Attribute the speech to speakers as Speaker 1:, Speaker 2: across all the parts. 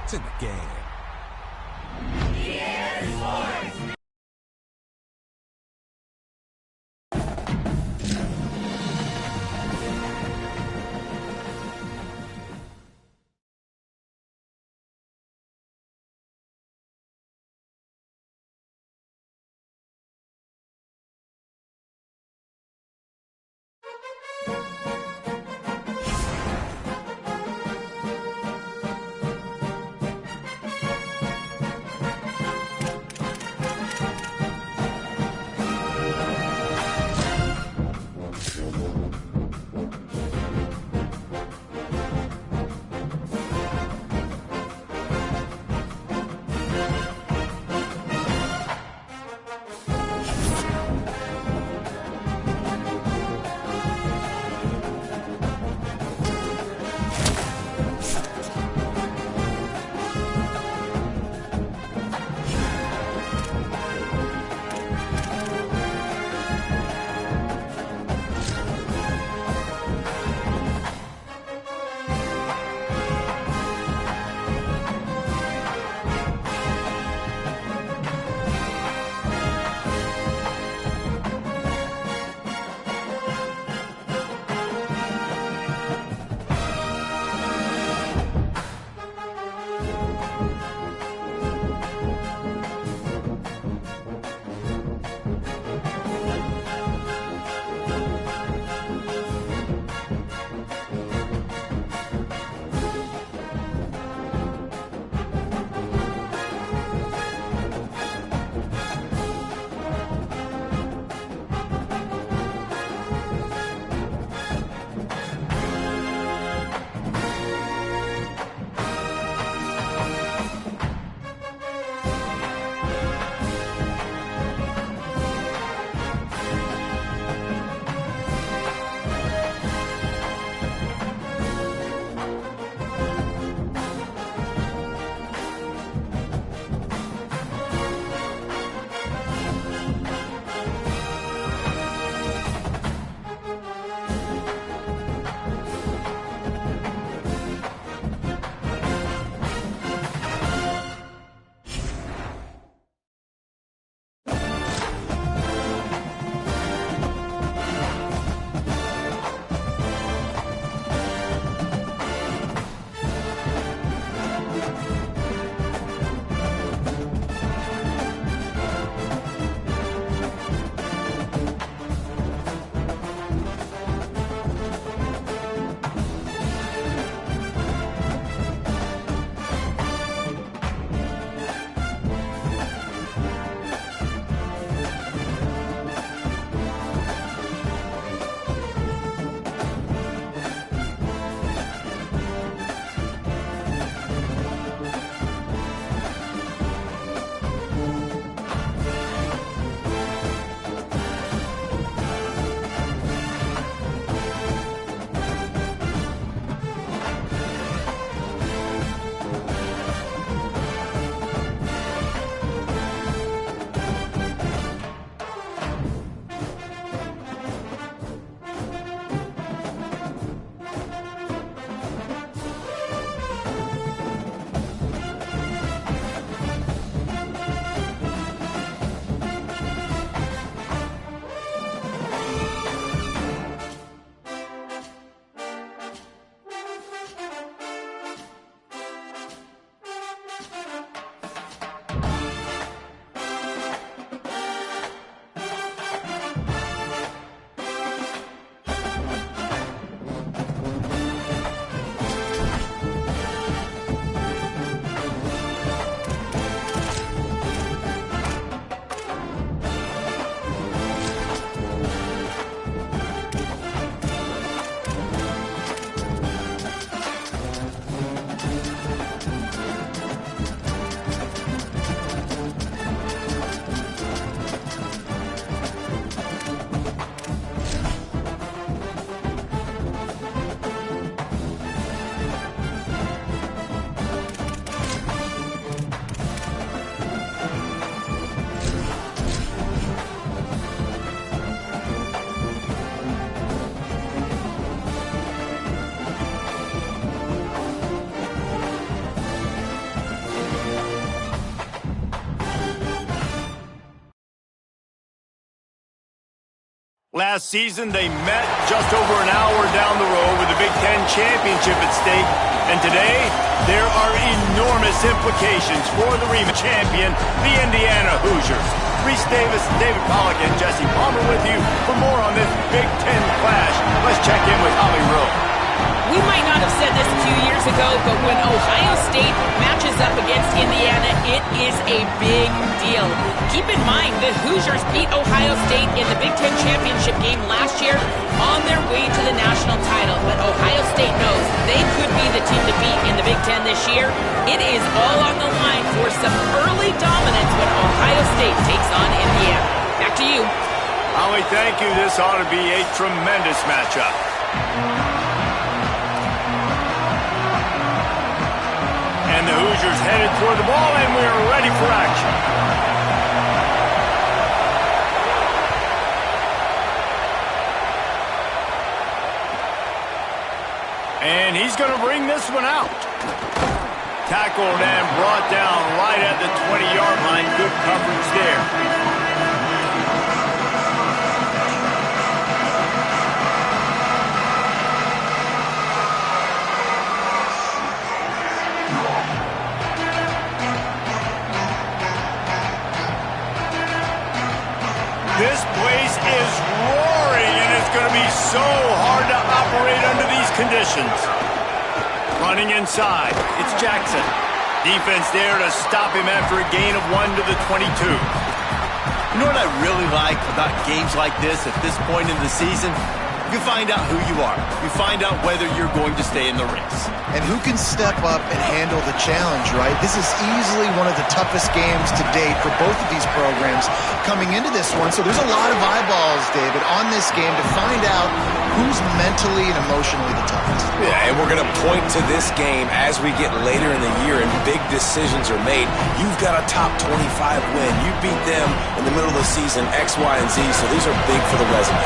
Speaker 1: It's in the game. Last season, they met just over an hour down the road with the Big Ten championship at stake. And today, there are enormous implications for the rematch champion, the Indiana Hoosiers. Reese Davis, David Pollack, and Jesse Palmer with you for more on this Big Ten clash. Let's check in with Holly Rowe.
Speaker 2: We might not have said this a few years ago, but when Ohio State matches up against Indiana, it is a big deal. Keep in mind, the Hoosiers beat Ohio State in the Big Ten championship game last year on their way to the national title. But Ohio State knows they could be the team to beat in the Big Ten this year. It is all on the line for some early dominance when Ohio State takes on Indiana. Back to you.
Speaker 1: Holly, thank you. This ought to be a tremendous matchup. And the Hoosiers headed toward the ball, and we are ready for action. And he's going to bring this one out. Tackled and brought down right at the 20-yard line. Good coverage there. This place is roaring, and it's going to be so hard to operate under these conditions. Running inside, it's Jackson. Defense there to stop him after a gain of 1 to the 22.
Speaker 3: You know what I really like about games like this at this point in the season? You find out who you are. You find out whether you're going to stay in the race.
Speaker 4: And who can step up and handle the challenge, right? This is easily one of the toughest games to date for both of these programs coming into this one. So there's a lot of eyeballs, David, on this game to find out who's mentally and emotionally the toughest.
Speaker 5: Yeah, and we're going to point to this game as we get later in the year and big decisions are made. You've got a top 25 win. You beat them in the middle of the season, X, Y, and Z, so these are big for the resume.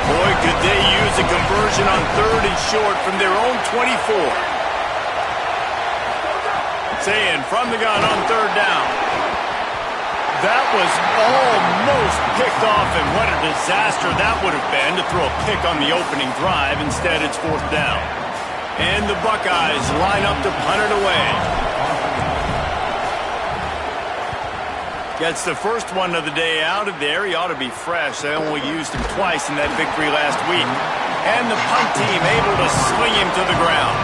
Speaker 1: Boy, could they use a conversion on 3rd and short from their own 24. Saying from the gun on 3rd down. That was almost picked off, and what a disaster that would have been to throw a pick on the opening drive. Instead, it's 4th down. And the Buckeyes line up to punt it away. Gets the first one of the day out of there. He ought to be fresh. They only used him twice in that victory last week. And the punt team able to sling him to the ground.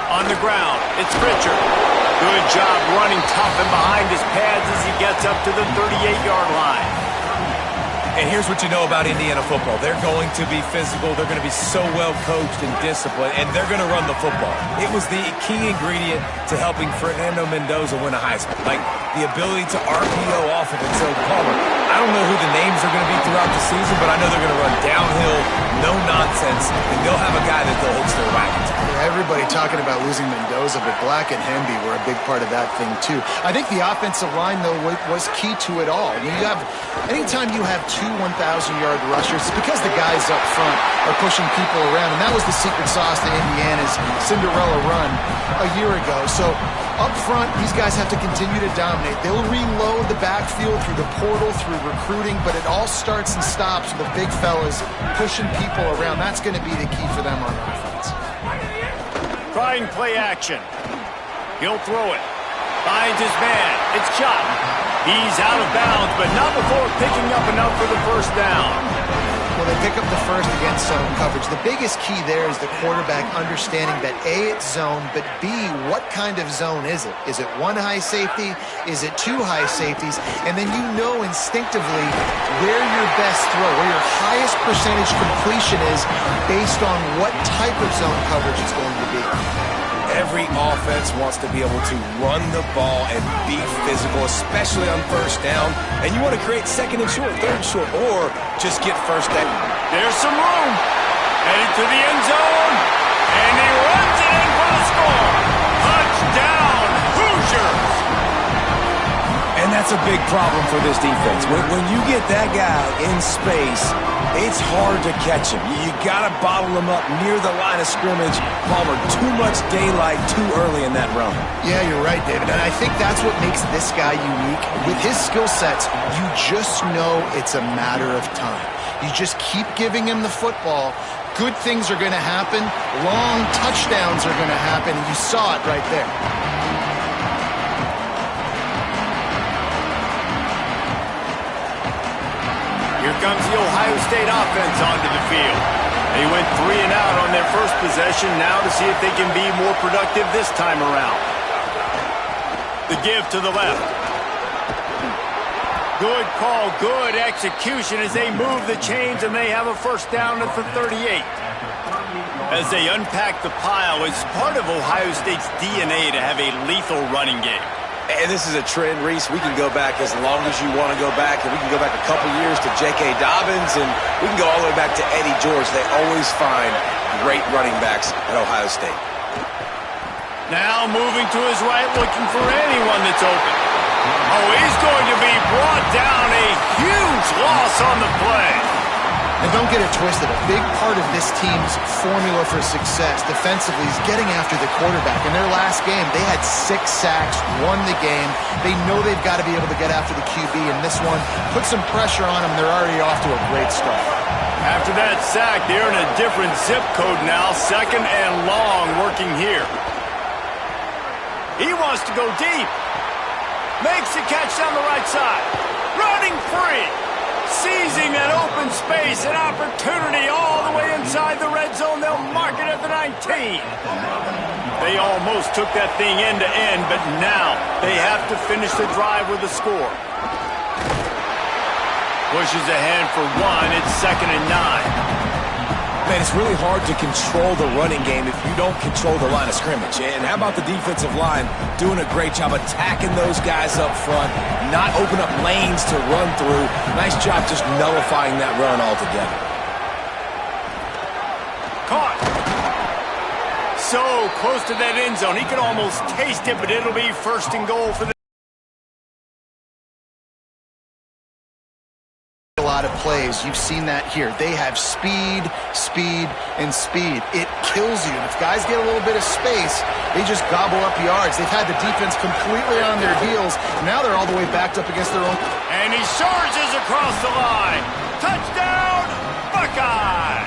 Speaker 1: On the ground, it's Pritchard. Good job running tough and behind his pads as he gets up to the 38-yard line.
Speaker 5: And here's what you know about Indiana football. They're going to be physical. They're going to be so well coached and disciplined, and they're going to run the football. It was the key ingredient to helping Fernando Mendoza win a Heisman. Like the ability to RPO off of it. So, Palmer, I don't know who the names are going to be throughout the season, but I know they're going to run downhill, no nonsense, and they'll have a guy that they'll hitch their wagon to.
Speaker 4: Everybody talking about losing Mendoza, but Black and Hemby were a big part of that thing, too. I think the offensive line, though, was key to it all. Anytime you have two 1,000-yard rushers, it's because the guys up front are pushing people around, and that was the secret sauce to Indiana's Cinderella run a year ago. So up front, these guys have to continue to dominate. They'll reload the backfield through the portal, through recruiting, but it all starts and stops with the big fellas pushing people around. That's going to be the key for them on offense.
Speaker 1: Trying play action. He'll throw it. Finds his man. It's Ncaa. He's out of bounds, but not before picking up enough for the first down.
Speaker 4: Well, they pick up the first against zone coverage. The biggest key there is the quarterback understanding that A, it's zone, but B, what kind of zone is it? Is it one high safety? Is it two high safeties? And then you know instinctively where your best throw, where your highest percentage completion is based on what type of zone coverage it's going to be.
Speaker 5: Every offense wants to be able to run the ball and be physical, especially on first down. And you want to create 2nd and short, 3rd and short, or just get first down.
Speaker 1: There's some room. Headed to the end zone. And he runs it in for the score. Touchdown, Hoosiers.
Speaker 5: And that's a big problem for this defense. When you get that guy in space, It's hard to catch him. You got to bottle him up near the line of scrimmage. Palmer, too much daylight too early in that run.
Speaker 4: Yeah, you're right, David. And I think that's what makes this guy unique. With his skill sets, you just know it's a matter of time. You just keep giving him the football. Good things are going to happen. Long touchdowns are going to happen. And you saw it right there.
Speaker 1: Here comes the Ohio State offense onto the field. They went 3 and out on their first possession, now to see if they can be more productive this time around. The give to the left. Good call, good execution as they move the chains, and they have a first down at the 38. As they unpack the pile, it's part of Ohio State's DNA to have a lethal running game.
Speaker 5: And this is a trend, Reese. We can go back as long as you want to go back, and we can go back a couple years to J.K. Dobbins, and we can go all the way back to Eddie George. They always find great running backs at Ohio State.
Speaker 1: Now moving to his right, looking for anyone that's open. Oh, he's going to be brought down. A huge loss on the play.
Speaker 4: And don't get it twisted. A big part of this team's formula for success defensively is getting after the quarterback. In their last game, they had 6 sacks, won the game. They know they've got to be able to get after the QB, and this one put some pressure on them. They're already off to a great start.
Speaker 1: After that sack, they're in a different zip code now. 2nd and long working here. He wants to go deep. Makes the catch down the right side. Running free. Seizing that open space, an opportunity all the way inside the red zone. They'll mark it at the 19. They almost took that thing end to end, but now they have to finish the drive with a score. Pushes ahead for 1. It's 2nd and 9.
Speaker 5: Man, it's really hard to control the running game if you don't control the line of scrimmage. And how about the defensive line doing a great job attacking those guys up front, not open up lanes to run through. Nice job just nullifying that run altogether.
Speaker 1: Caught. So close to that end zone. He could almost taste it, but it'll be 1st and goal for the
Speaker 4: lot of plays. You've seen that here. They have speed, speed, and speed. It kills you. If guys get a little bit of space, they just gobble up yards. They've had the defense completely on their heels. Now they're all the way backed up against their own.
Speaker 1: And he charges across the line. Touchdown, Buckeye!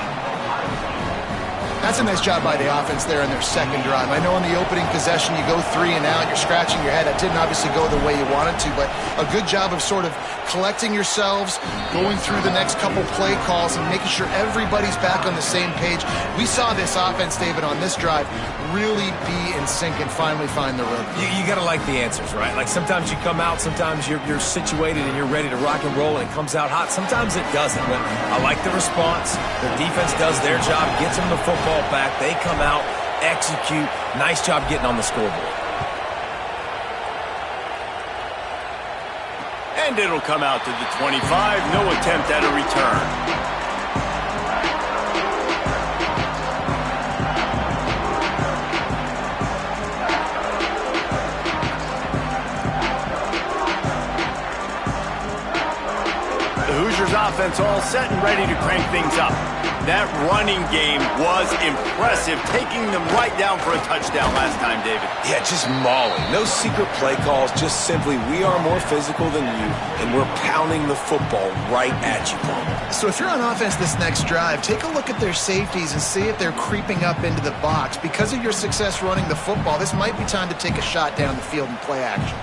Speaker 4: That's a nice job by the offense there in their 2nd drive. I know in the opening possession you go 3 and out, you're scratching your head. That didn't obviously go the way you wanted to, but a good job of sort of collecting yourselves, going through the next couple play calls and making sure everybody's back on the same page. We saw this offense, David, on this drive really be in sync and finally find the rhythm.
Speaker 5: You got to like the answers, right? Like sometimes you come out, sometimes you're situated and you're ready to rock and roll and it comes out hot. Sometimes it doesn't. But I like the response. The defense does their job, gets them the football back. They come out, execute. Nice job getting on the scoreboard.
Speaker 1: And it'll come out to the 25. No attempt at a return. The Hoosiers offense all set and ready to crank things up. That running game was impressive, taking them right down for a touchdown last time, David.
Speaker 5: Yeah, just mauling. No secret play calls, just simply we are more physical than you, and we're pounding the football right at you, Palmer.
Speaker 4: So if you're on offense this next drive, take a look at their safeties and see if they're creeping up into the box. Because of your success running the football, this might be time to take a shot down the field and play action.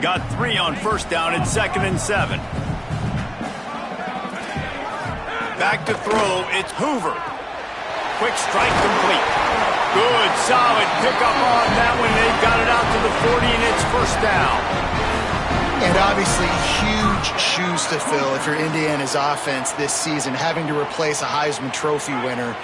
Speaker 1: Got 3 on first down at 2nd and 7. Back to throw, it's Hoover. Quick strike complete. Good, solid pickup on that one. They've got it out to the 40, and it's first down.
Speaker 4: And obviously huge shoes to fill if you're Indiana's offense this season, having to replace a Heisman Trophy winner.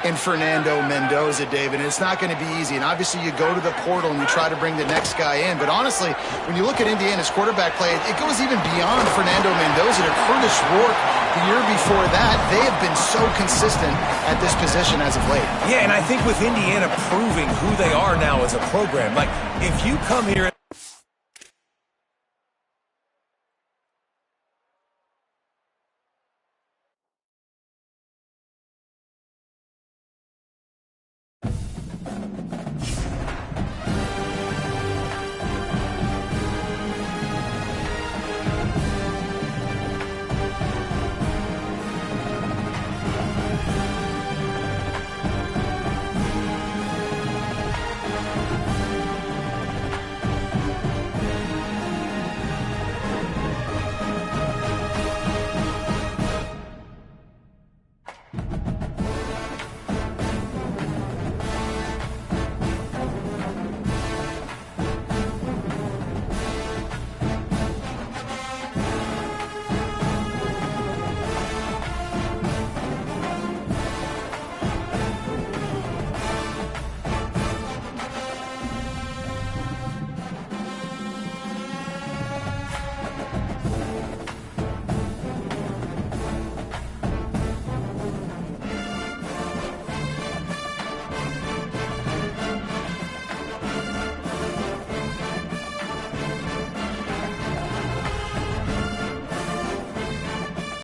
Speaker 4: in Fernando Mendoza, David. And it's not going to be easy. And obviously you go to the portal and you try to bring the next guy in. But honestly, when you look at Indiana's quarterback play, it goes even beyond Fernando Mendoza to Curtis Rourke the year before that. They have been so consistent at this position as of late.
Speaker 5: Yeah, and I think with Indiana proving who they are now as a program, like if you come here